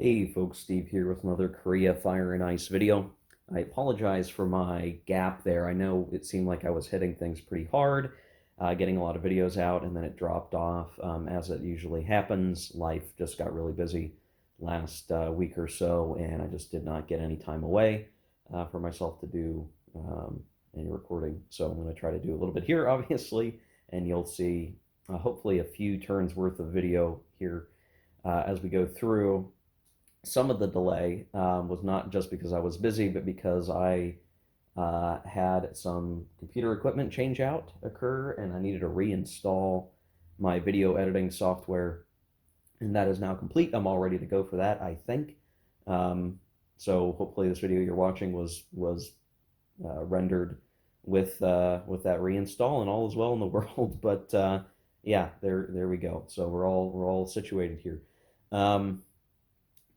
Hey folks, Steve here with another Korea Fire and Ice video. I apologize for my gap there. I know it seemed like I was hitting things pretty hard, getting a lot of videos out, and then it dropped off as it usually happens. Life just got really busy last week or so, and I just did not get any time away for myself to do any recording. So I'm going to try to do a little bit here, obviously, and you'll see hopefully a few turns worth of video here as we go through. Some of the delay was not just because I was busy, but because I had some computer equipment change out occur and I needed to reinstall my video editing software. And that is now complete. I'm all ready to go for that, I think. So hopefully this video you're watching was rendered with that reinstall and all is well in the world. But yeah, there we go. So we're all situated here.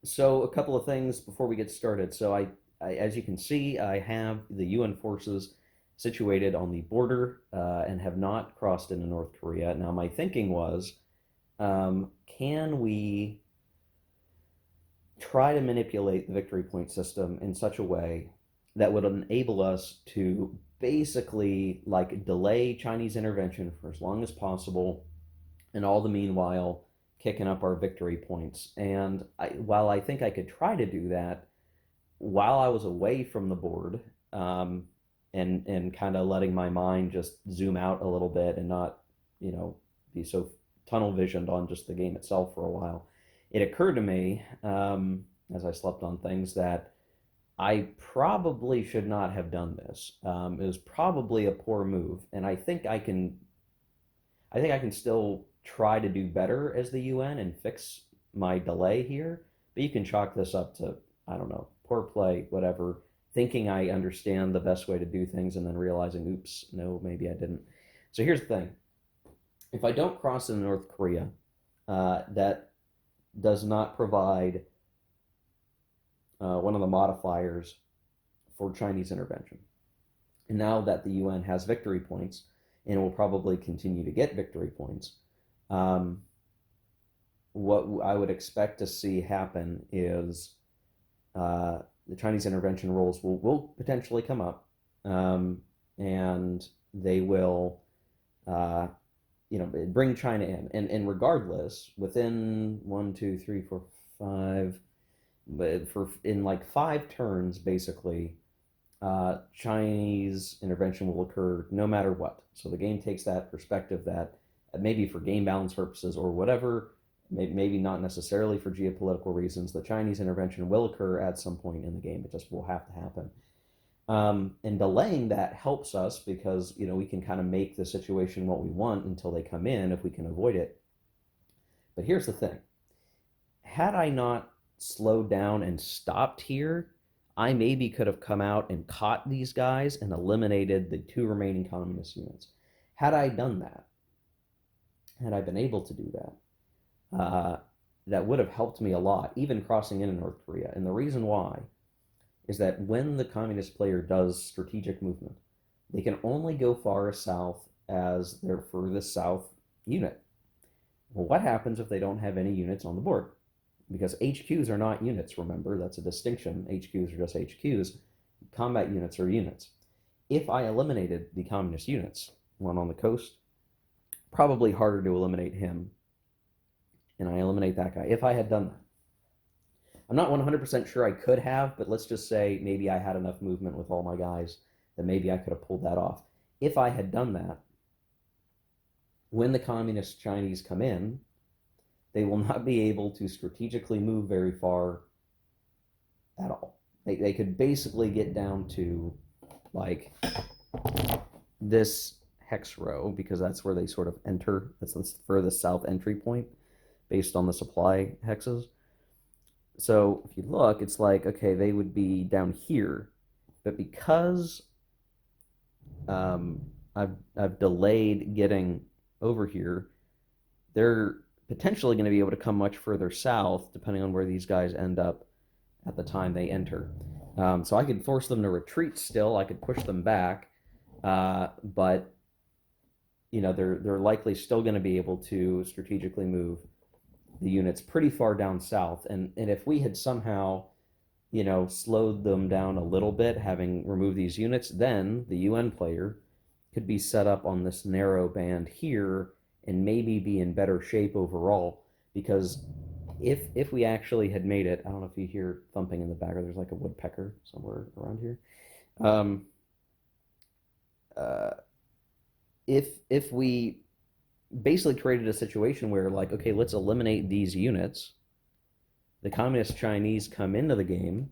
So a couple of things before we get started. So as you can see, I have the UN forces situated on the border and have not crossed into North Korea. Now, my thinking was, can we try to manipulate the victory point system in such a way that would enable us to basically like delay Chinese intervention for as long as possible, and all the meanwhile kicking up our victory points. And while I think I could try to do that while I was away from the board, and kind of letting my mind just zoom out a little bit and not, be so tunnel visioned on just the game itself for a while, it occurred to me as I slept on things that I probably should not have done this. It was probably a poor move, and I think I can still try to do better as the UN and fix my delay here, but you can chalk this up to, I don't know, poor play, whatever, thinking I understand the best way to do things and then realizing, oops, no, maybe I didn't. So here's the thing. If I don't cross into North Korea, that does not provide one of the modifiers for Chinese intervention. And now that the UN has victory points and will probably continue to get victory points, what I would expect to see happen is the Chinese intervention rules will potentially come up, and they will, bring China in. And regardless, within 1, 2, 3, 4, 5, but in like 5 turns, basically, Chinese intervention will occur no matter what. So the game takes that perspective that maybe for game balance purposes or whatever, maybe not necessarily for geopolitical reasons, the Chinese intervention will occur at some point in the game. It just will have to happen. And delaying that helps us because, we can kind of make the situation what we want until they come in if we can avoid it. But here's the thing. Had I not slowed down and stopped here, I maybe could have come out and caught these guys and eliminated the 2 remaining communist units. Had I done that, had I been able to do that, that would have helped me a lot, even crossing into North Korea. And the reason why is that when the communist player does strategic movement, they can only go far south as their furthest south unit. Well, what happens if they don't have any units on the board? Because HQs are not units, remember, that's a distinction. HQs are just HQs. Combat units are units. If I eliminated the communist units, one on the coast, probably harder to eliminate him, and I eliminate that guy. If I had done that, I'm not 100% sure I could have, but let's just say maybe I had enough movement with all my guys that maybe I could have pulled that off. If I had done that, when the communist Chinese come in, they will not be able to strategically move very far at all. They could basically get down to like this hex row because that's where they sort of enter. That's the furthest south entry point based on the supply hexes. So if you look, it's like, okay, they would be down here, but because I've delayed getting over here, they're potentially going to be able to come much further south, depending on where these guys end up at the time they enter. So I could force them to retreat still. I could push them back, but they're likely still going to be able to strategically move the units pretty far down south. And if we had somehow, slowed them down a little bit, having removed these units, then the UN player could be set up on this narrow band here and maybe be in better shape overall. Because if we actually had made it, I don't know if you hear thumping in the background. There's like a woodpecker somewhere around here. Um, uh, if we basically created a situation where, like, okay, let's eliminate these units, the communist Chinese come into the game,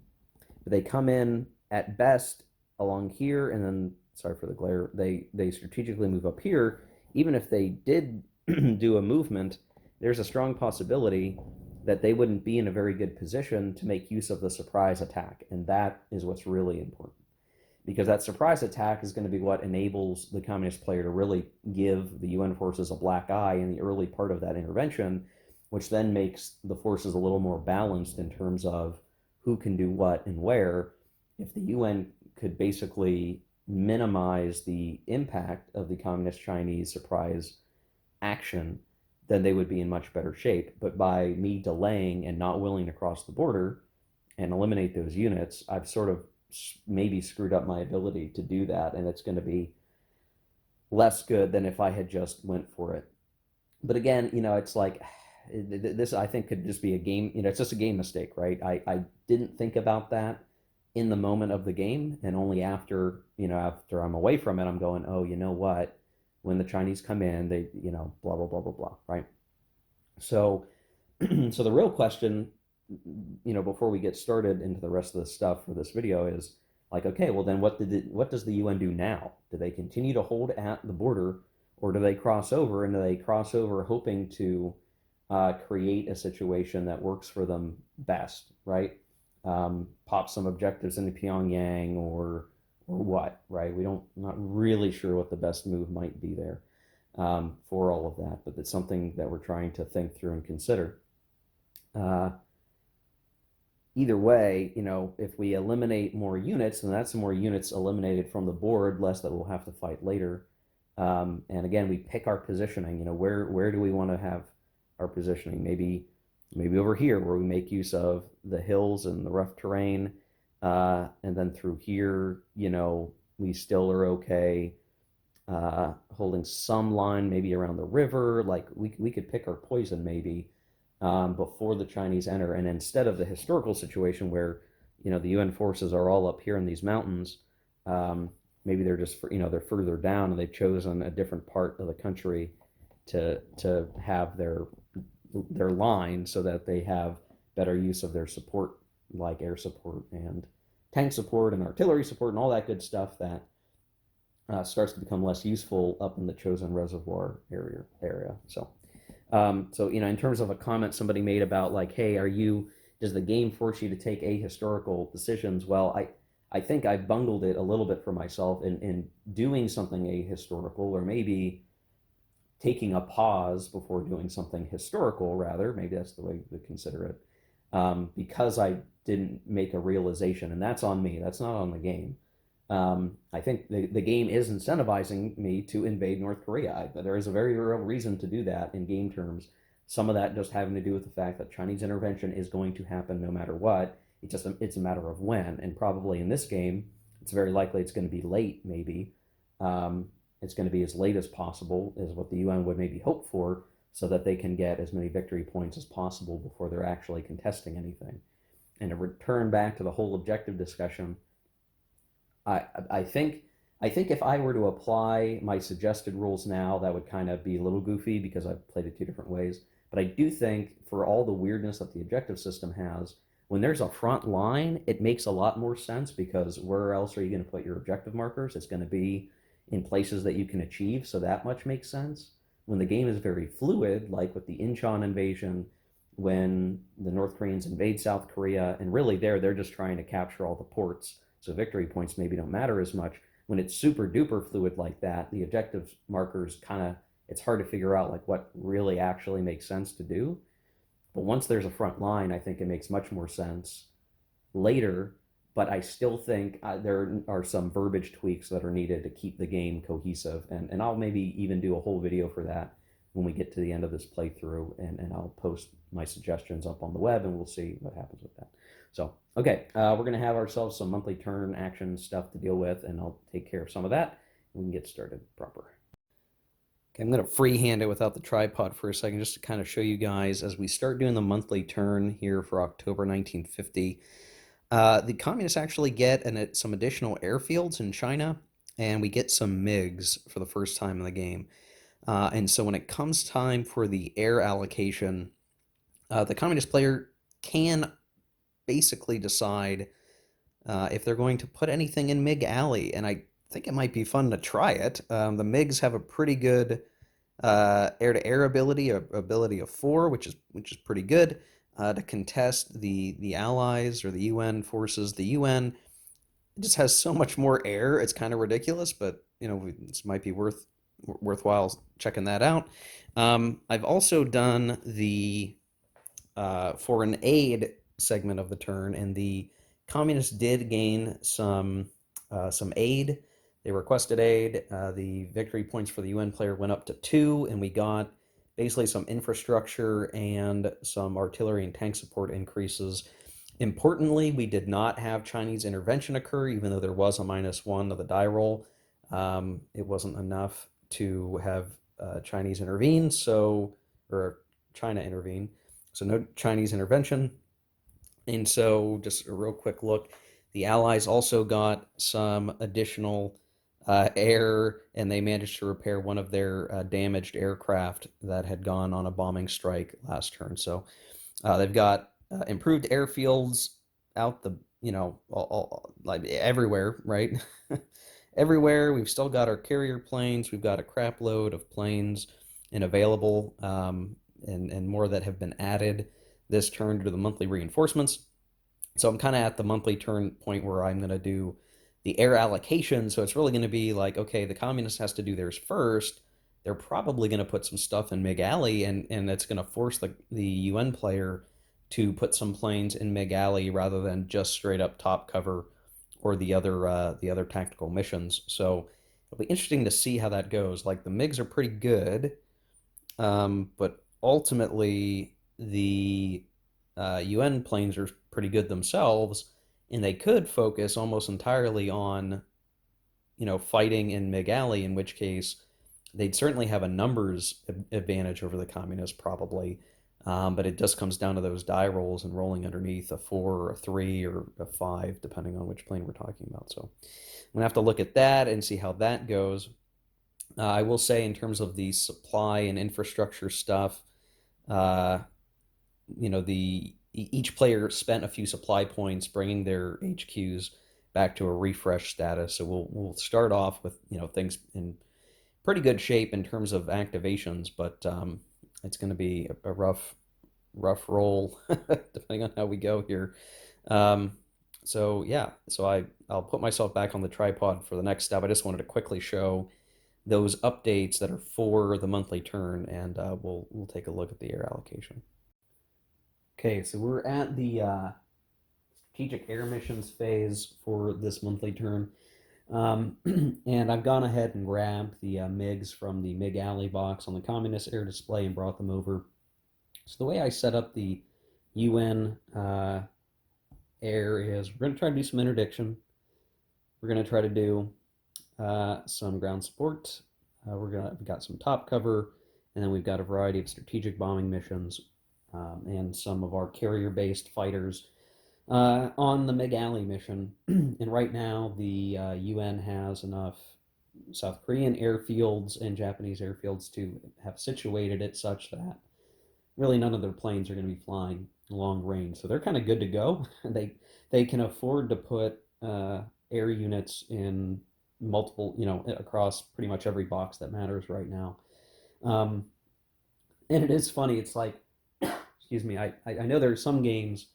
but they come in at best along here, and then, sorry for the glare, they strategically move up here. Even if they did do a movement, there's a strong possibility that they wouldn't be in a very good position to make use of the surprise attack, and that is what's really important, because that surprise attack is going to be what enables the communist player to really give the UN forces a black eye in the early part of that intervention, which then makes the forces a little more balanced in terms of who can do what and where. If the UN could basically minimize the impact of the communist Chinese surprise action, then they would be in much better shape. But by me delaying and not willing to cross the border and eliminate those units, I've sort of maybe screwed up my ability to do that, and it's going to be less good than if I had just went for it. But again, it's like this, I think, could just be a game, it's just a game mistake, right? I didn't think about that in the moment of the game, and only after I'm away from it, I'm going, oh, you know what? When the Chinese come in, they, blah, blah, blah, blah, blah, right? So, so the real question, before we get started into the rest of the stuff for this video is like, okay, well then what does the UN do now? Do they continue to hold at the border, or do they cross over? And do they cross over hoping to create a situation that works for them best, right? Pop some objectives into Pyongyang or what, right? We don't not really sure what the best move might be there for all of that, but it's something that we're trying to think through and consider. Either way, if we eliminate more units, then that's more units eliminated from the board, less that we'll have to fight later. And again, we pick our positioning. Where do we want to have our positioning? Maybe over here, where we make use of the hills and the rough terrain, and then through here, we still are okay holding some line, maybe around the river. Like we could pick our poison maybe before the Chinese enter. And instead of the historical situation where, the UN forces are all up here in these mountains, maybe they're just, they're further down and they've chosen a different part of the country to have their line so that they have better use of their support, like air support and tank support and artillery support and all that good stuff that starts to become less useful up in the chosen reservoir area. So, in terms of a comment somebody made about like, hey, does the game force you to take ahistorical decisions? Well, I think I bungled it a little bit for myself in doing something ahistorical, or maybe taking a pause before doing something historical, rather. Maybe that's the way to consider it. Because I didn't make a realization, and that's on me. That's not on the game. I think the game is incentivizing me to invade North Korea. There is a very real reason to do that in game terms. Some of that just having to do with the fact that Chinese intervention is going to happen no matter what. It's a matter of when, and probably in this game, it's very likely it's going to be late. Maybe it's going to be as late as possible, is what the UN would maybe hope for, so that they can get as many victory points as possible before they're actually contesting anything. And to return back to the whole objective discussion, I think if I were to apply my suggested rules now, that would kind of be a little goofy because I've played it two different ways. But I do think, for all the weirdness that the objective system has, when there's a front line, it makes a lot more sense, because where else are you going to put your objective markers? It's going to be in places that you can achieve, so that much makes sense. When the game is very fluid, like with the Incheon invasion, when the North Koreans invade South Korea, and really they're just trying to capture all the ports, so victory points maybe don't matter as much. When it's super duper fluid like that, the objective markers it's hard to figure out like what really actually makes sense to do. But once there's a front line, I think it makes much more sense later. But I still think there are some verbiage tweaks that are needed to keep the game cohesive. And I'll maybe even do a whole video for that when we get to the end of this playthrough, and I'll post my suggestions up on the web, and we'll see what happens with that. So, okay, we're going to have ourselves some monthly turn action stuff to deal with, and I'll take care of some of that, and we can get started proper. Okay, I'm going to freehand it without the tripod for a second, just to kind of show you guys as we start doing the monthly turn here for October 1950. The communists actually get some additional airfields in China, and we get some MiGs for the first time in the game. And so when it comes time for the air allocation, the communist player can basically decide if they're going to put anything in MiG Alley, and I think it might be fun to try it. The MiGs have a pretty good air-to-air ability of 4, which is pretty good to contest the Allies or the UN forces. The UN just has so much more air; it's kind of ridiculous, but this might be worthwhile checking that out. I've also done the foreign aid segment of the turn, and the communists did gain some aid. They requested aid. The victory points for the UN player went up to 2, and we got basically some infrastructure and some artillery and tank support increases. Importantly, we did not have Chinese intervention occur, even though there was a -1 of the die roll. It wasn't enough to have Chinese intervene, or China intervene. So no Chinese intervention. And so just a real quick look, the Allies also got some additional air, and they managed to repair one of their damaged aircraft that had gone on a bombing strike last turn. So they've got improved airfields out like everywhere, right? Everywhere. We've still got our carrier planes. We've got a crap load of planes and available, and more that have been added this turn due to the monthly reinforcements. So I'm kind of at the monthly turn point where I'm going to do the air allocation. So it's really going to be like, okay, the communist has to do theirs first. They're probably going to put some stuff in MiG Alley, and it's going to force the UN player to put some planes in MiG Alley rather than just straight up top cover or the other tactical missions. So it'll be interesting to see how that goes. Like, the MiGs are pretty good, but ultimately the UN planes are pretty good themselves, and they could focus almost entirely on fighting in MiG Alley, in which case they'd certainly have a numbers advantage over the communists probably. But it just comes down to those die rolls and rolling underneath a 4 or a 3 or a 5, depending on which plane we're talking about. So I'm going to have to look at that and see how that goes. I will say, in terms of the supply and infrastructure stuff, each player spent a few supply points bringing their HQs back to a refresh status. So we'll start off with things in pretty good shape in terms of activations, but it's going to be a rough roll depending on how we go here. So I'll put myself back on the tripod for the next step. I just wanted to quickly show those updates that are for the monthly turn, and we'll take a look at the air allocation. Okay, so we're at the strategic air missions phase for this monthly turn. And I've gone ahead and grabbed the MiGs from the MiG Alley box on the communist air display and brought them over. So the way I set up the UN air is, we're going to try to do some interdiction. We're going to try to do some ground support. We've got some top cover, and then we've got a variety of strategic bombing missions, and some of our carrier-based fighters on the MiG Alley mission. And right now, the UN has enough South Korean airfields and Japanese airfields to have situated it such that really none of their planes are going to be flying long range. So they're kind of good to go. They can afford to put air units in multiple, across pretty much every box that matters right now. And it is funny. It's like, excuse me, I know there are some games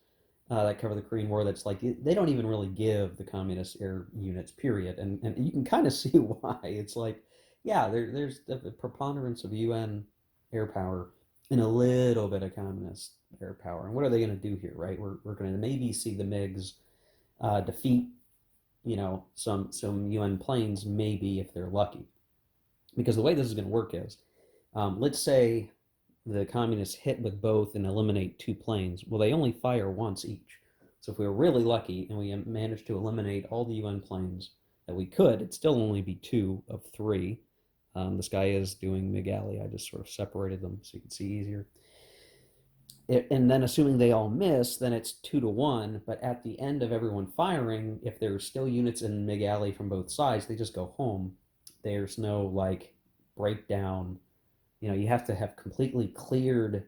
that cover the Korean War that's like, they don't even really give the communist air units, period. And you can kind of see why. It's like, yeah, there's the preponderance of UN air power and a little bit of communist air power. And what are they going to do here, right? We're going to maybe see the MiGs defeat, some UN planes, maybe, if they're lucky. Because the way this is going to work is, Let's say the communists hit with both and eliminate 2 planes. Well, they only fire once each. So if we were really lucky and we managed to eliminate all the UN planes that we could, it'd still only be 2 of 3. This guy is doing MiG Alley. I just sort of separated them so you can see easier. And then assuming they all miss, then it's 2 to 1. But at the end of everyone firing, if there's still units in MiG Alley from both sides, they just go home. There's no like breakdown. You have to have completely cleared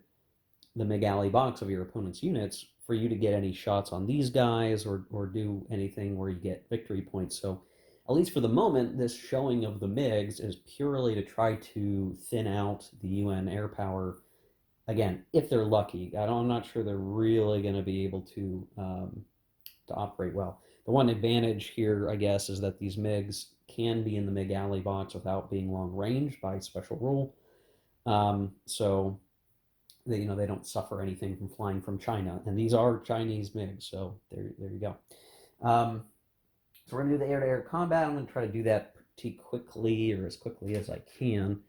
the MiG Alley box of your opponent's units for you to get any shots on these guys or do anything where you get victory points. So at least for the moment, this showing of the MiGs is purely to try to thin out the UN air power. Again, if they're lucky, I'm not sure they're really going to be able to operate well. The one advantage here, I guess, is that these MiGs can be in the MiG Alley box without being long range by special rule. So they don't suffer anything from flying from China, and these are Chinese MiGs. So there you go. So we're gonna do the air-to-air combat. I'm gonna try to do that pretty quickly, or as quickly as I can.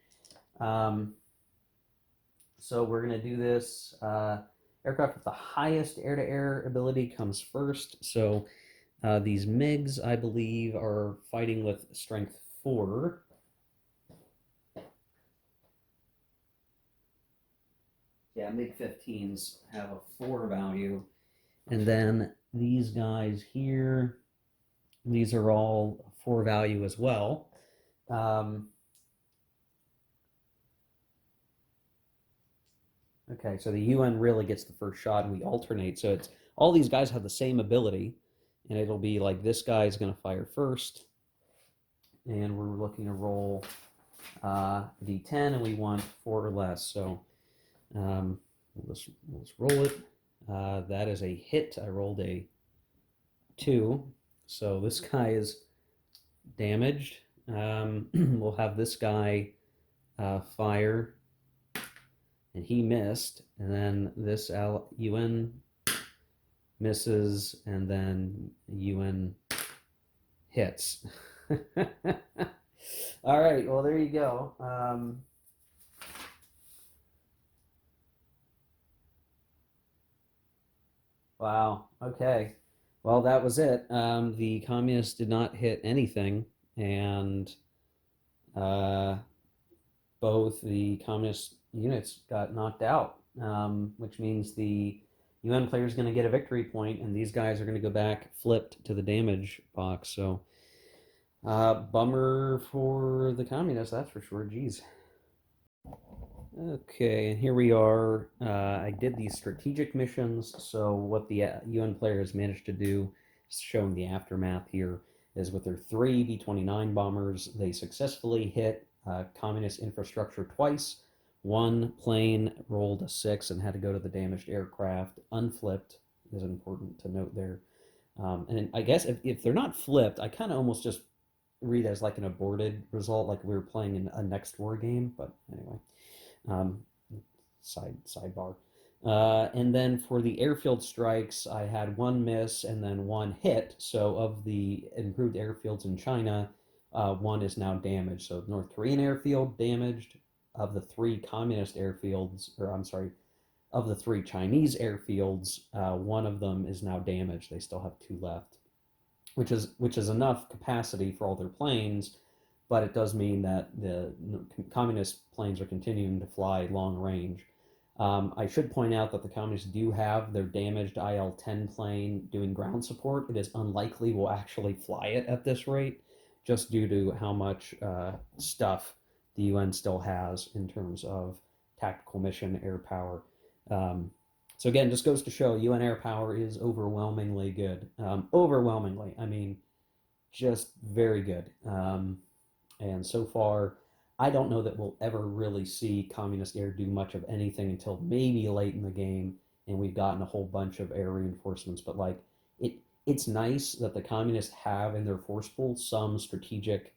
So we're gonna do this. Aircraft with the highest air-to-air ability comes first. So these MiGs, I believe, are fighting with strength 4. Yeah, MiG-15s have a 4 value. And then these guys here, these are all 4 value as well. Okay, so the UN really gets the first shot, and we alternate. So it's all these guys have the same ability, and it'll be like this guy's going to fire first, and we're looking to roll D10, and we want 4 or less. So let's roll it. That is a hit. I rolled a 2, so this guy is damaged. We'll have this guy fire, and he missed, and then this UN misses, and then UN hits. All right, well, there you go. Wow, okay. Well, that was it. The communists did not hit anything, and both the communist units got knocked out, which means the UN player is going to get a victory point, and these guys are going to go back flipped to the damage box. So, bummer for the communists, that's for sure. Geez. Okay, and here we are. I did these strategic missions. So what the UN player has managed to do, showing the aftermath here, is with their 3 B-29 bombers, they successfully hit communist infrastructure twice. One plane rolled a 6 and had to go to the damaged aircraft. Unflipped is important to note there. And I guess if they're not flipped, I kind of almost just read as like an aborted result, like we were playing in a next war game. But anyway. Sidebar. And then for the airfield strikes, I had 1 miss and then 1 hit. So of the improved airfields in China, 1 is now damaged. So North Korean airfield damaged. Of the 3 communist airfields, or I'm sorry, of the 3 Chinese airfields, 1 of them is now damaged. They still have 2 left, which is enough capacity for all their planes. But it does mean that the communist planes are continuing to fly long range. I should point out that the communists do have their damaged IL-10 plane doing ground support. It is unlikely we'll actually fly it at this rate, just due to how much stuff the UN still has in terms of tactical mission air power. So again, just goes to show UN air power is overwhelmingly good. Overwhelmingly, I mean, just very good. And so far, I don't know that we'll ever really see communist air do much of anything until maybe late in the game, and we've gotten a whole bunch of air reinforcements. But like it's nice that the communists have in their force pool some strategic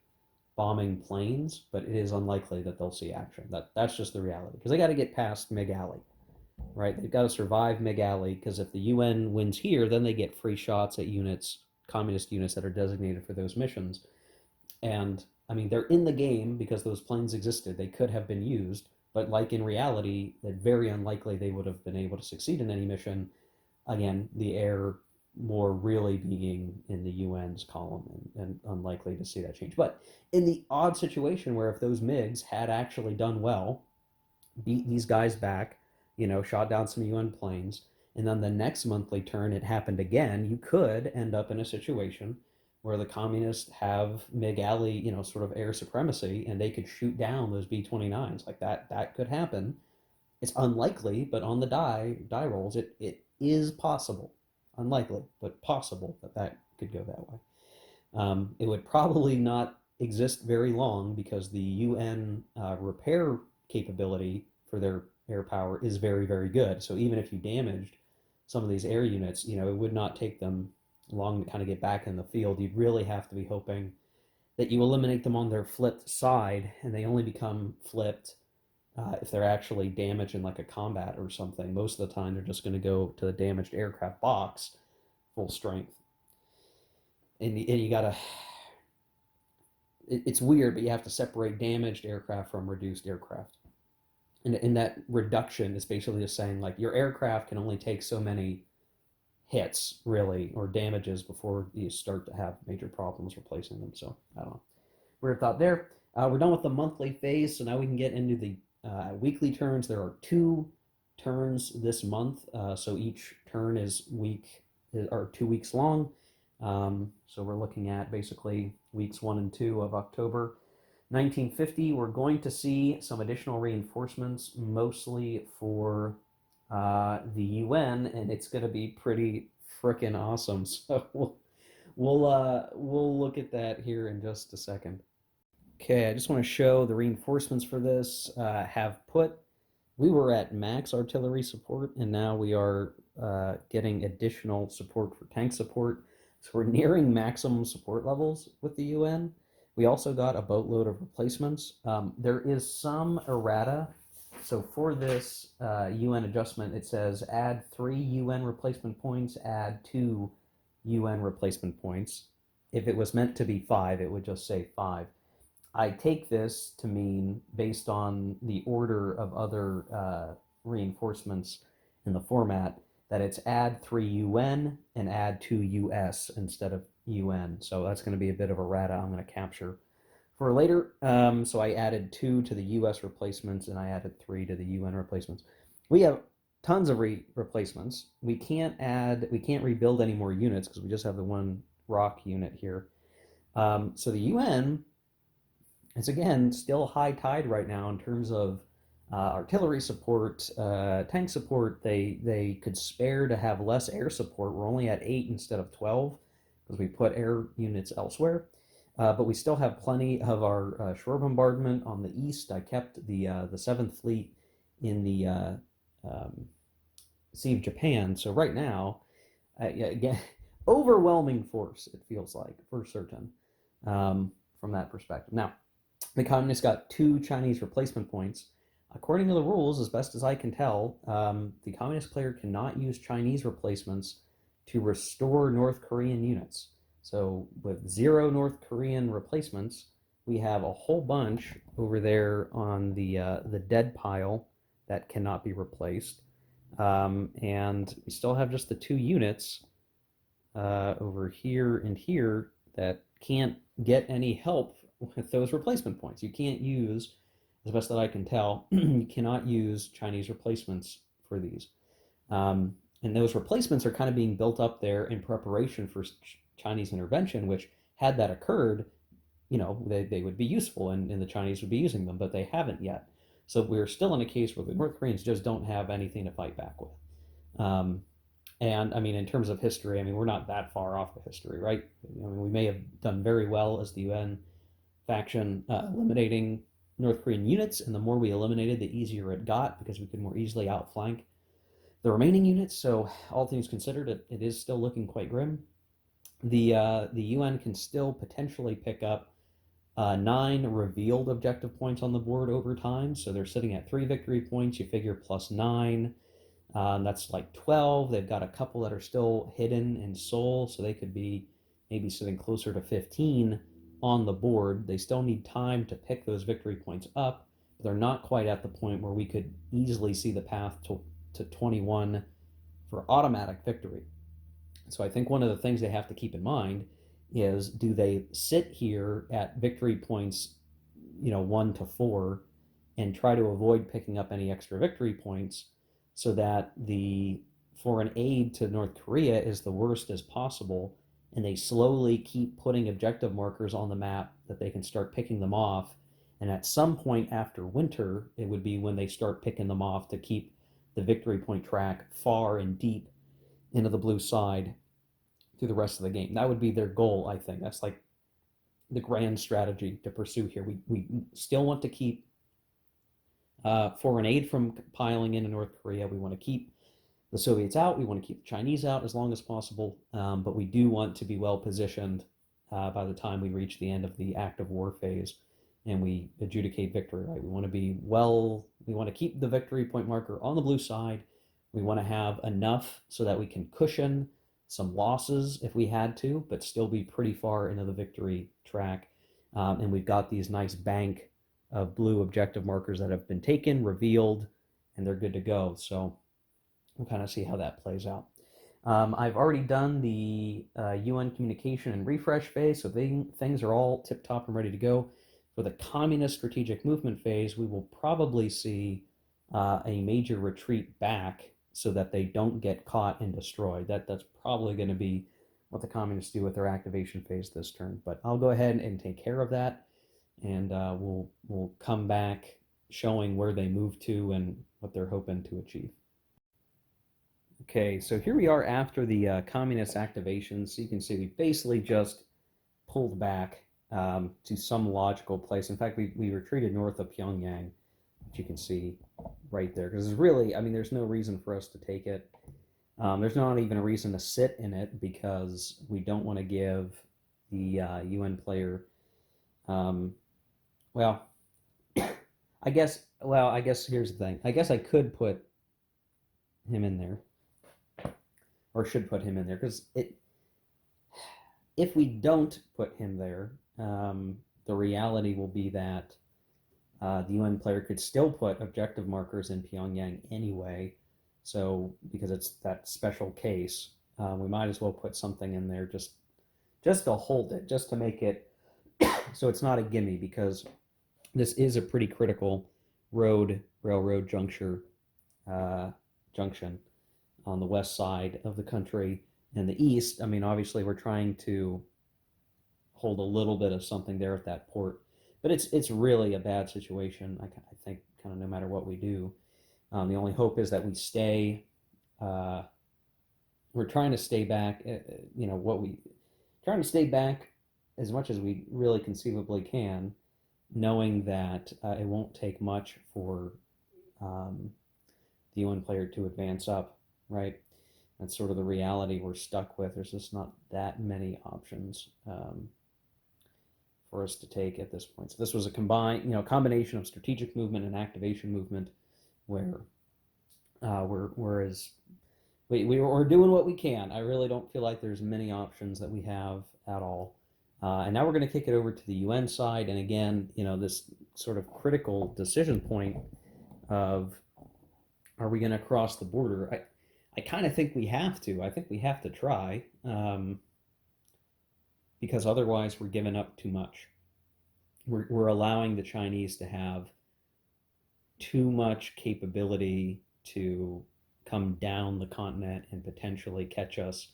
bombing planes, but it is unlikely that they'll see action. That's just the reality, because they got to get past MiG Alley, right? They've got to survive MiG Alley, because if the UN wins here, then they get free shots at communist units that are designated for those missions. And I mean, they're in the game because those planes existed. They could have been used, But like in reality, it's very unlikely they would have been able to succeed in any mission. Again, the air more really being in the UN's column, and unlikely to see that change. But in the odd situation where if those MiGs had actually done well, beat these guys back, shot down some UN planes, and then the next monthly turn it happened again, you could end up in a situation where the communists have MiG alley, sort of air supremacy, and they could shoot down those B-29s. Like that could happen. It's unlikely, but on the die rolls, it is possible. Unlikely, but possible that could go that way. It would probably not exist very long because the UN repair capability for their air power is very, very good. So even if you damaged some of these air units, it would not take them long to kind of get back in the field. You'd really have to be hoping that you eliminate them on their flipped side, and they only become flipped if they're actually damaged in like a combat or something. Most of the time, they're just going to go to the damaged aircraft box full strength. And you gotta, it's weird, but you have to separate damaged aircraft from reduced aircraft. And that reduction is basically just saying like your aircraft can only take so many hits really or damages before you start to have major problems replacing them. So I don't know. Weird thought there. We're done with the monthly phase, so now we can get into the weekly turns. There are 2 turns this month, so each turn is 2 weeks long. So we're looking at basically weeks 1 and 2 of October 1950. We're going to see some additional reinforcements, mostly for the UN, and it's going to be pretty freaking awesome. So we'll look at that here in just a second. Okay, I just want to show the reinforcements for this. We were at max artillery support, and now we are getting additional support for tank support. So we're nearing maximum support levels with the UN. We also got a boatload of replacements. There is some errata. So for this UN adjustment, it says add 3 UN replacement points, add 2 UN replacement points. If it was meant to be 5, it would just say 5. I take this to mean, based on the order of other reinforcements in the format, that it's add 3 UN and add 2 US instead of UN. So that's going to be a bit of errata I'm going to capture for later. So I added 2 to the US replacements and I added 3 to the UN replacements. We have tons of replacements. We can't rebuild any more units because we just have the 1 rock unit here. So the UN is again still high tide right now in terms of artillery support, tank support. They could spare to have less air support. We're only at 8 instead of 12 because we put air units elsewhere. But we still have plenty of our shore bombardment on the east. I kept the 7th Fleet in the Sea of Japan. So right now, again, overwhelming force, it feels like, for certain, from that perspective. Now, the communists got 2 Chinese replacement points. According to the rules, as best as I can tell, the communist player cannot use Chinese replacements to restore North Korean units. So with 0 North Korean replacements, we have a whole bunch over there on the dead pile that cannot be replaced. And we still have just the 2 units over here and here that can't get any help with those replacement points. You can't use, as best that I can tell, you cannot use Chinese replacements for these. And those replacements are kind of being built up there in preparation for Chinese intervention, which, had that occurred, they would be useful and the Chinese would be using them, but they haven't yet. So we're still in a case where the North Koreans just don't have anything to fight back with. And I mean, in terms of history, I mean, we're not that far off the history, right? I mean, we may have done very well as the UN faction eliminating North Korean units, and the more we eliminated, the easier it got because we could more easily outflank the remaining units. So all things considered, it is still looking quite grim. The UN can still potentially pick up 9 revealed objective points on the board over time. So they're sitting at 3 victory points. You figure plus 9. That's like 12. They've got a couple that are still hidden in Seoul, so they could be maybe sitting closer to 15 on the board. They still need time to pick those victory points up, they're not quite at the point where we could easily see the path to 21 for automatic victory. So I think one of the things they have to keep in mind is, do they sit here at victory points, 1 to 4, and try to avoid picking up any extra victory points so that the foreign aid to North Korea is the worst as possible, and they slowly keep putting objective markers on the map that they can start picking them off. And at some point after winter, it would be when they start picking them off to keep the victory point track far and deep into the blue side through the rest of the game. That would be their goal, I think. That's like the grand strategy to pursue here. We still want to keep foreign aid from piling into North Korea. We want to keep the Soviets out. We want to keep the Chinese out as long as possible. But we do want to be well positioned by the time we reach the end of the active war phase and we adjudicate victory, right? We want to keep the victory point marker on the blue side. We want to have enough so that we can cushion some losses if we had to, but still be pretty far into the victory track. And we've got these nice bank of blue objective markers that have been taken, revealed, and they're good to go. So we'll kind of see how that plays out. I've already done the UN communication and refresh phase, so things are all tip-top and ready to go. For the communist strategic movement phase, we will probably see a major retreat back so that they don't get caught and destroyed. That's probably going to be what the communists do with their activation phase this turn. But I'll go ahead and take care of that, and we'll come back showing where they move to and what they're hoping to achieve. Okay, so here we are after the communist activation. So you can see we basically just pulled back to some logical place. In fact, we retreated north of Pyongyang, which you can see right there. Because really, I mean, there's no reason for us to take it. There's not even a reason to sit in it because we don't want to give the UN player, well, I guess here's the thing. I guess I could put him in there, or should put him in there, because if we don't put him there, the reality will be that the UN player could still put objective markers in Pyongyang anyway. So because it's that special case, we might as well put something in there just to hold it, just to make it so it's not a gimme, because this is a pretty critical railroad junction on the west side of the country. In the east, I mean, obviously we're trying to hold a little bit of something there at that port, but it's really a bad situation. I think kind of no matter what we do, the only hope is that we stay. We're trying to stay back. Trying to stay back as much as we really conceivably can, knowing that it won't take much for the UN player to advance up, right? That's sort of the reality we're stuck with. There's just not that many options for us to take at this point. So this was a combination of strategic movement and activation movement, where we're doing what we can. I really don't feel like there's many options that we have at all. And now we're going to kick it over to the UN side. And again, this sort of critical decision point of, are we going to cross the border? I kind of think we have to. I think we have to try, because otherwise we're giving up too much. We're allowing the Chinese to have too much capability to come down the continent and potentially catch us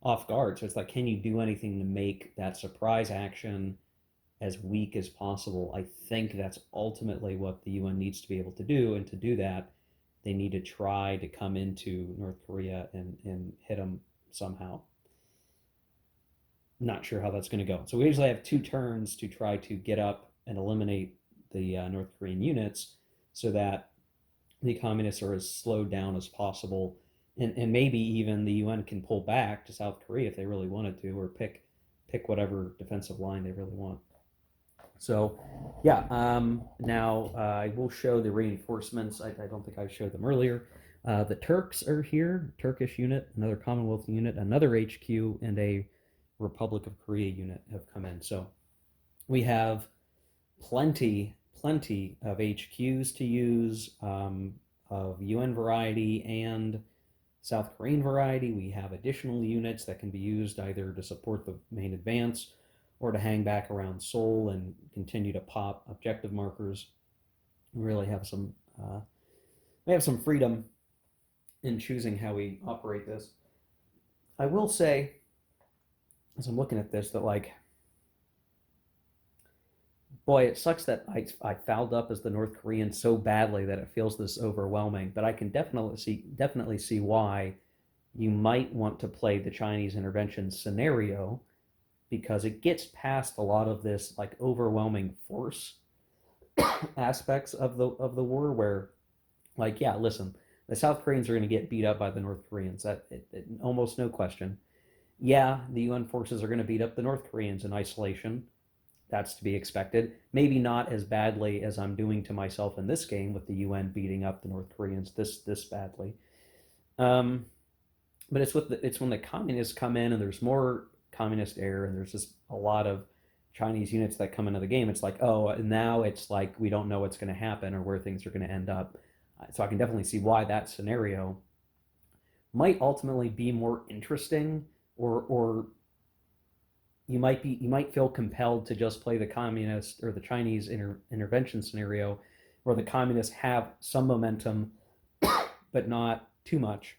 off guard. So it's like, can you do anything to make that surprise action as weak as possible? I think that's ultimately what the UN needs to be able to do. And to do that, they need to try to come into North Korea and hit them somehow. Not sure how that's going to go. So we usually have 2 turns to try to get up and eliminate the North Korean units so that the communists are as slowed down as possible. And maybe even the UN can pull back to South Korea if they really wanted to, or pick whatever defensive line they really want. So, yeah, now I will show the reinforcements. I don't think I showed them earlier. The Turks are here, Turkish unit, another Commonwealth unit, another HQ, and a Republic of Korea unit have come in. So we have plenty plenty of HQs to use, of UN variety and South Korean variety. We have additional units that can be used either to support the main advance or to hang back around Seoul and continue to pop objective markers. We really have some freedom in choosing how we operate this. I will say, as I'm looking at this, that like, boy, it sucks that I fouled up as the North Korean so badly that it feels this overwhelming. But I can definitely see why you might want to play the Chinese intervention scenario, because it gets past a lot of this like overwhelming force aspects of the war, where like, yeah, listen, the South Koreans are going to get beat up by the North Koreans. Almost no question. Yeah, the UN forces are going to beat up the North Koreans in isolation. That's to be expected. Maybe not as badly as I'm doing to myself in this game with the UN beating up the North Koreans this badly. But it's when the communists come in and there's more communist air and there's just a lot of Chinese units that come into the game. It's like, oh, now it's like we don't know what's going to happen or where things are going to end up. So I can definitely see why that scenario might ultimately be more interesting, or you might feel compelled to just play the communist or the Chinese intervention scenario, where the communists have some momentum, but not too much,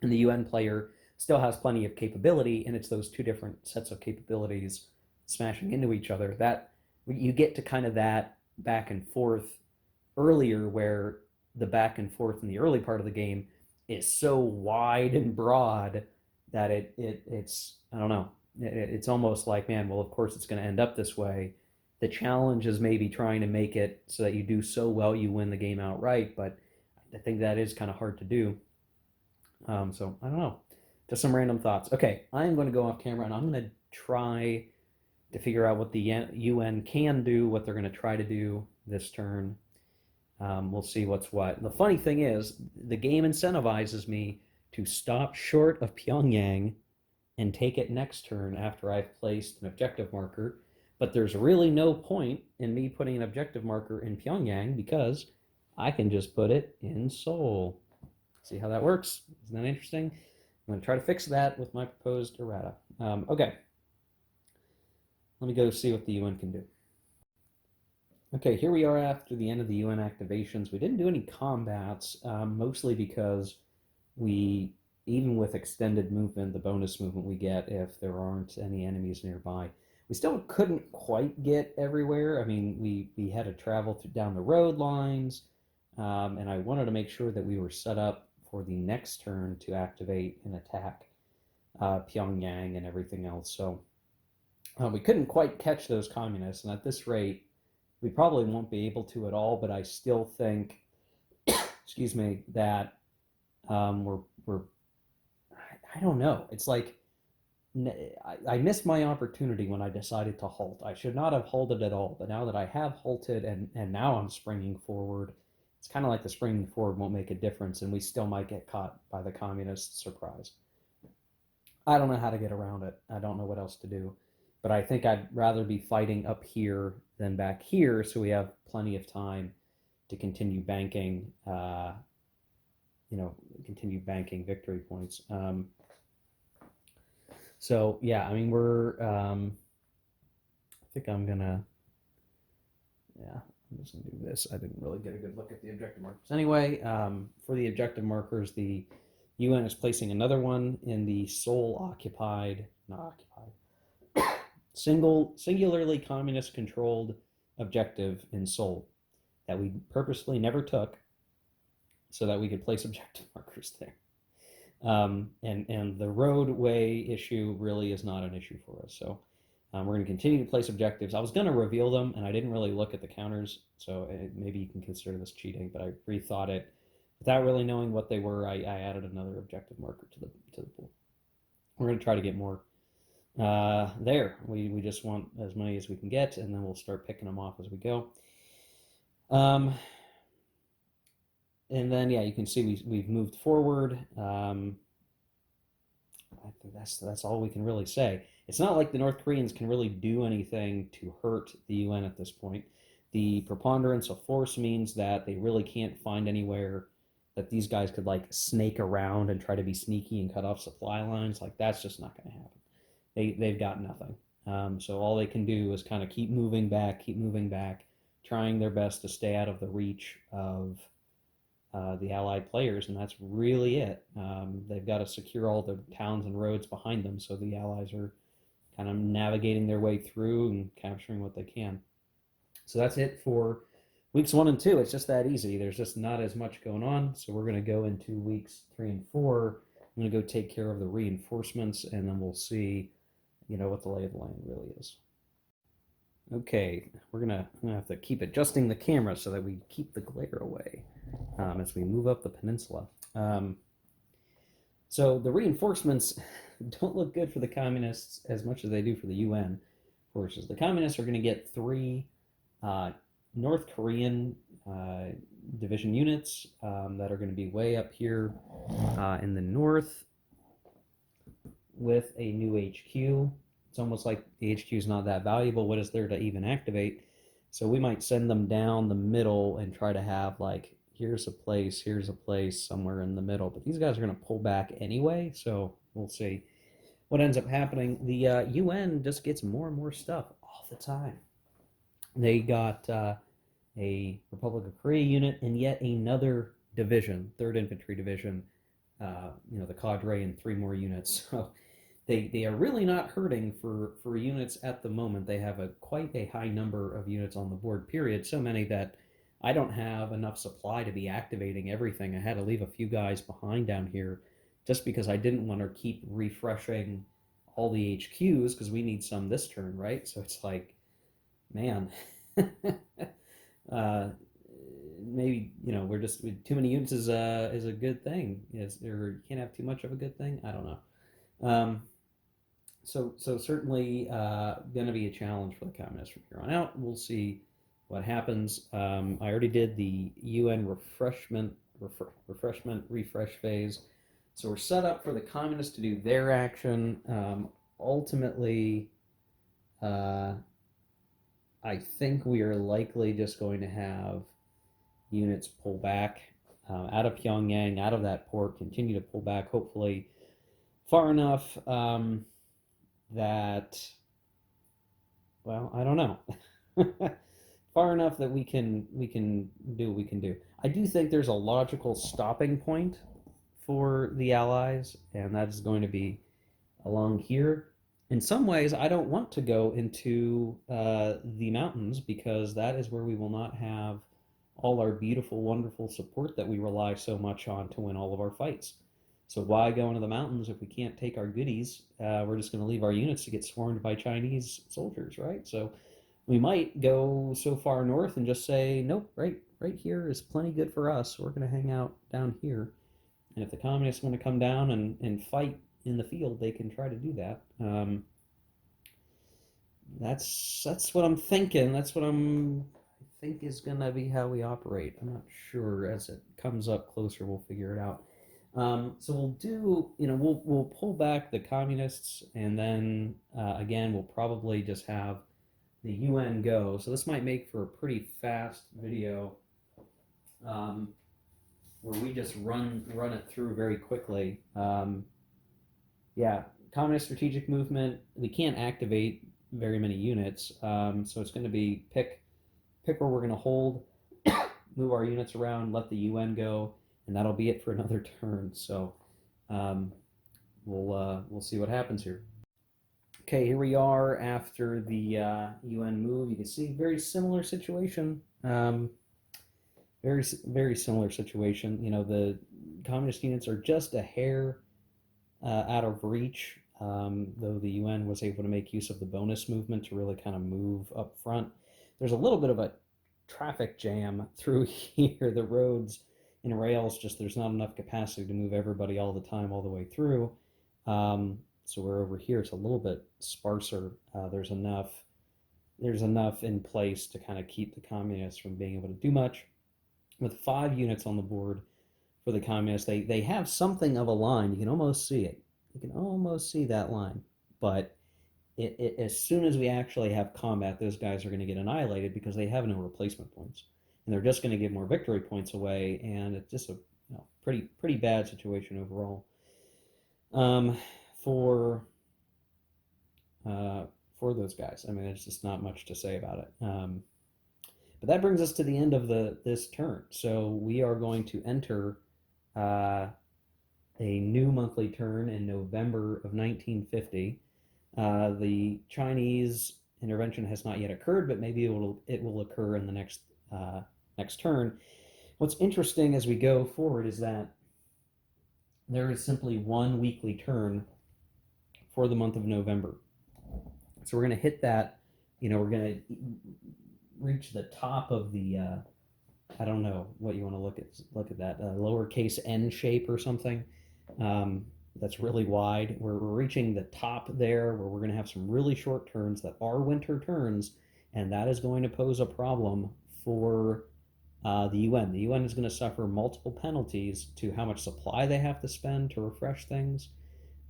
and the UN player still has plenty of capability, and it's those two different sets of capabilities smashing into each other that you get to kind of that back and forth earlier, where the back and forth in the early part of the game is so wide and broad that it's I don't know, it's almost like, man, well, of course it's going to end up this way. The challenge is maybe trying to make it so that you do so well you win the game outright, but I think that is kind of hard to do. So I don't know, just some random thoughts. Okay, I'm going to go off camera and I'm going to try to figure out what the UN can do, what they're going to try to do this turn. We'll see what's what. The funny thing is, the game incentivizes me to stop short of Pyongyang and take it next turn after I've placed an objective marker. But there's really no point in me putting an objective marker in Pyongyang because I can just put it in Seoul. See how that works? Isn't that interesting? I'm going to try to fix that with my proposed errata. Okay. Let me go see what the UN can do. Okay, here we are after the end of the UN activations. We didn't do any combats, mostly because even with extended movement, the bonus movement we get if there aren't any enemies nearby, we still couldn't quite get everywhere. I mean, we had to travel down the road lines, and I wanted to make sure that we were set up for the next turn to activate and attack Pyongyang and everything else. So we couldn't quite catch those communists, and at this rate, we probably won't be able to at all. But I still think, excuse me, that we're I don't know. It's like I missed my opportunity when I decided to halt. I should not have halted at all. But now that I have halted and now I'm springing forward, it's kind of like the springing forward won't make a difference, and we still might get caught by the communist surprise. I don't know how to get around it. I don't know what else to do. But I think I'd rather be fighting up here than back here, so we have plenty of time to continue banking, continue banking victory points. So yeah, I mean, I think I'm gonna, yeah, I'm just gonna do this. I didn't really get a good look at the objective markers. Anyway, for the objective markers, the UN is placing another one in the Seoul occupied, not occupied, singularly communist controlled objective in Seoul that we purposefully never took so that we could place objective markers there. And the roadway issue really is not an issue for us. So we're going to continue to place objectives. I was going to reveal them, and I didn't really look at the counters, so maybe you can consider this cheating, but I rethought it. Without really knowing what they were, I added another objective marker to the pool. We're going to try to get more there. We just want as many as we can get, and then we'll start picking them off as we go. And then, yeah, you can see we've moved forward. I think that's all we can really say. It's not like the North Koreans can really do anything to hurt the UN at this point. The preponderance of force means that they really can't find anywhere that these guys could like snake around and try to be sneaky and cut off supply lines. Like that's just not going to happen. They've got nothing. So all they can do is kind of keep moving back, trying their best to stay out of the reach of the Allied players, and that's really it. They've got to secure all the towns and roads behind them, so the Allies are kind of navigating their way through and capturing what they can. So that's it for weeks 1 and 2. It's just that easy. There's just not as much going on. So we're going to go into weeks 3 and 4. I'm going to go take care of the reinforcements, and then we'll see, what the lay of the land really is. Okay, I'm gonna have to keep adjusting the camera so that we keep the glare away as we move up the peninsula. So the reinforcements don't look good for the communists as much as they do for the UN forces. The communists are going to get 3 North Korean division units that are going to be way up here in the north with a new HQ. It's almost like the HQ is not that valuable. What is there to even activate? So we might send them down the middle and try to have like, here's a place somewhere in the middle. But these guys are going to pull back anyway, so we'll see what ends up happening. The UN just gets more and more stuff all the time. They got a Republic of Korea unit and yet another division, 3rd Infantry Division, the cadre and 3 more units. So they are really not hurting for units at the moment. They have quite a high number of units on the board, period. So many that I don't have enough supply to be activating everything. I had to leave a few guys behind down here just because I didn't want to keep refreshing all the HQs because we need some this turn, right? So it's like, man, maybe we're just too many units is a good thing. Or you can't have too much of a good thing. I don't know. So certainly going to be a challenge for the communists from here on out. We'll see what happens. I already did the UN refresh phase. So we're set up for the communists to do their action. Ultimately, I think we are likely just going to have units pull back out of Pyongyang, out of that port, continue to pull back, hopefully far enough that, well, I don't know. Far enough that we can do what we can do. I do think there's a logical stopping point for the Allies, and that is going to be along here. In some ways, I don't want to go into the mountains because that is where we will not have all our beautiful, wonderful support that we rely so much on to win all of our fights. So why go into the mountains if we can't take our goodies? We're just going to leave our units to get swarmed by Chinese soldiers, right? So we might go so far north and just say, nope, right here is plenty good for us. We're going to hang out down here. And if the communists want to come down and fight in the field, they can try to do that. That's what I'm thinking. I think is going to be how we operate. I'm not sure. As it comes up closer, we'll figure it out. So we'll do, we'll pull back the communists, and then again, we'll probably just have the UN go. So this might make for a pretty fast video where we just run it through very quickly. Yeah, Communist Strategic Movement, we can't activate very many units, so it's going to be pick where we're going to hold, move our units around, let the UN go, and that'll be it for another turn. So we'll see what happens here. Okay, here we are after the UN move. You can see very similar situation. Very similar situation. The communist units are just a hair out of reach, though the UN was able to make use of the bonus movement to really kind of move up front. There's a little bit of a traffic jam through here. The roads and rails, just there's not enough capacity to move everybody all the time all the way through. So we're over here. It's a little bit sparser. There's enough in place to kind of keep the communists from being able to do much. With 5 units on the board for the communists, they have something of a line. You can almost see it. You can almost see that line, but as soon as we actually have combat, those guys are going to get annihilated because they have no replacement points, and they're just going to give more victory points away, and it's just a pretty bad situation overall. Um, for uh, for those guys, I mean, there's just not much to say about it. But that brings us to the end of this turn. So we are going to enter uh, a new monthly turn in November of 1950. The Chinese intervention has not yet occurred, but maybe it will occur in the next turn. What's interesting as we go forward is that there is simply one weekly turn for the month of November. So we're going to hit that. We're going to reach the top of the I don't know what you want to look at that lowercase n shape or something. That's really wide. We're reaching the top there where we're going to have some really short turns that are winter turns, and that is going to pose a problem for the UN. The UN is going to suffer multiple penalties to how much supply they have to spend to refresh things.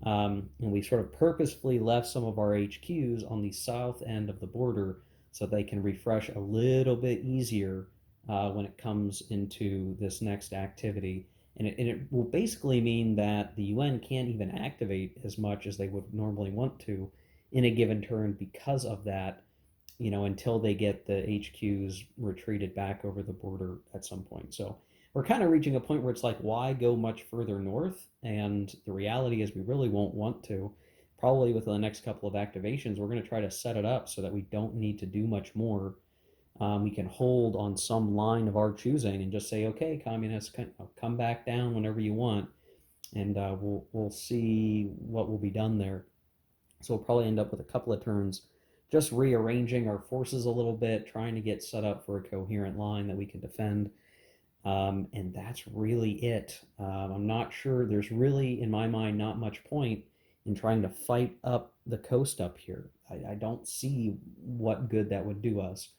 And we sort of purposefully left some of our HQs on the south end of the border so they can refresh a little bit easier when it comes into this next activity. And it will basically mean that the UN can't even activate as much as they would normally want to in a given turn because of that, until they get the HQs retreated back over the border at some point. So we're kind of reaching a point where it's like, why go much further north? And the reality is we really won't want to. Probably within the next couple of activations, we're going to try to set it up so that we don't need to do much more. We can hold on some line of our choosing and just say, okay, communists, come back down whenever you want, and we'll see what will be done there. So we'll probably end up with a couple of turns just rearranging our forces a little bit, trying to get set up for a coherent line that we can defend. And that's really it. I'm not sure. There's really, in my mind, not much point in trying to fight up the coast up here. I don't see what good that would do us.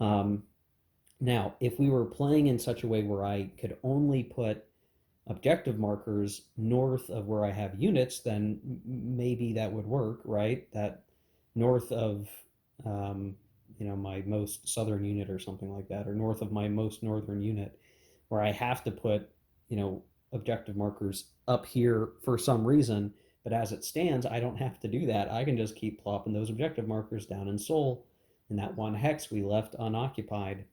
Now, if we were playing in such a way where I could only put objective markers north of where I have units, then maybe that would work, right? That north of, my most southern unit or something like that, or north of my most northern unit, where I have to put, objective markers up here for some reason. But as it stands, I don't have to do that. I can just keep plopping those objective markers down in Seoul, in that one hex we left unoccupied.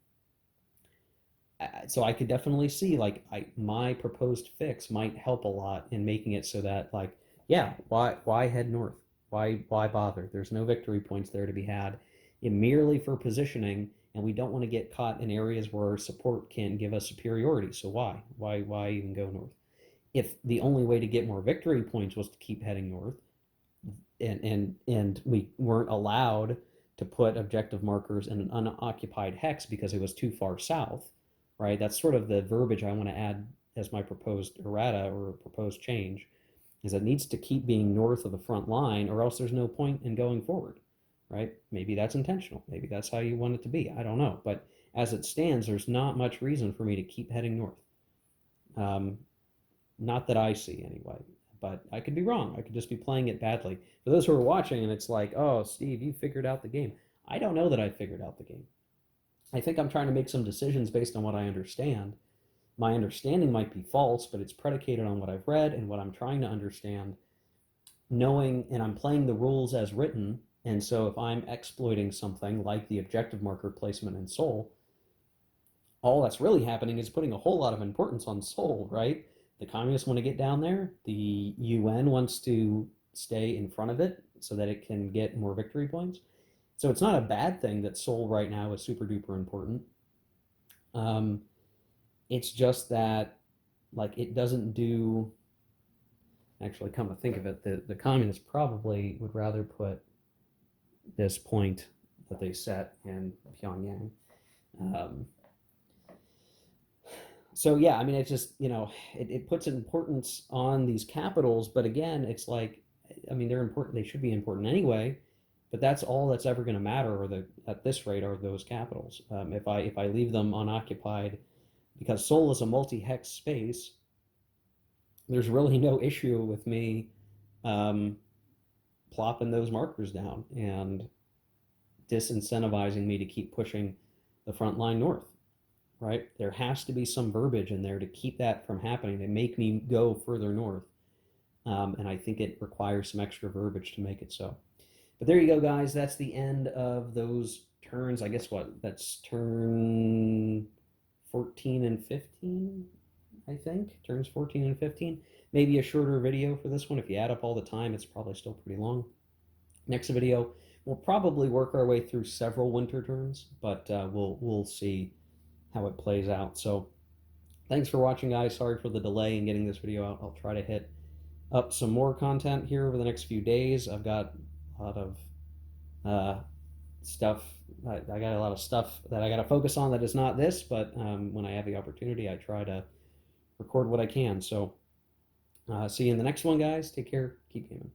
So I could definitely see, like, my proposed fix might help a lot in making it so that, like, yeah, why head north? Why bother? There's no victory points there to be had. Merely for positioning, and we don't want to get caught in areas where support can't give us superiority. So why even go north? If the only way to get more victory points was to keep heading north, and we weren't allowed to put objective markers in an unoccupied hex because it was too far south, right? That's sort of the verbiage I want to add as my proposed errata or proposed change, is it needs to keep being north of the front line, or else there's no point in going forward, right? Maybe that's intentional. Maybe that's how you want it to be. I don't know. But as it stands, there's not much reason for me to keep heading north. Not that I see anyway, but I could be wrong. I could just be playing it badly. For those who are watching and it's like, oh, Steve, you figured out the game. I don't know that I figured out the game. I think I'm trying to make some decisions based on what I understand. My understanding might be false, but it's predicated on what I've read and what I'm trying to understand, knowing, and I'm playing the rules as written. And so if I'm exploiting something like the objective marker placement in Seoul, all that's really happening is putting a whole lot of importance on Seoul, right? The communists want to get down there. The UN wants to stay in front of it so that it can get more victory points. So it's not a bad thing that Seoul right now is super duper important. It's just that, like, it doesn't do. Actually, come to think of it, the communists probably would rather put this point that they set in Pyongyang. So yeah, I mean, it's just, it puts importance on these capitals, but again, it's like, I mean, they're important. They should be important anyway, but that's all that's ever going to matter, or at this rate, are those capitals. If I leave them unoccupied, because Seoul is a multi-hex space, there's really no issue with me plopping those markers down and disincentivizing me to keep pushing the front line north, right? There has to be some verbiage in there to keep that from happening, to make me go further north. And I think it requires some extra verbiage to make it so. But there you go, guys. That's the end of those turns. I guess what? That's turn 14 and 15, I think. Turns 14 and 15. Maybe a shorter video for this one. If you add up all the time, it's probably still pretty long. Next video, we'll probably work our way through several winter turns, but we'll see how it plays out. So thanks for watching, guys. Sorry for the delay in getting this video out. I'll try to hit up some more content here over the next few days. I've got a lot of stuff. I got a lot of stuff that I got to focus on that is not this, but when I have the opportunity, I try to record what I can. So see you in the next one, guys. Take care. Keep gaming.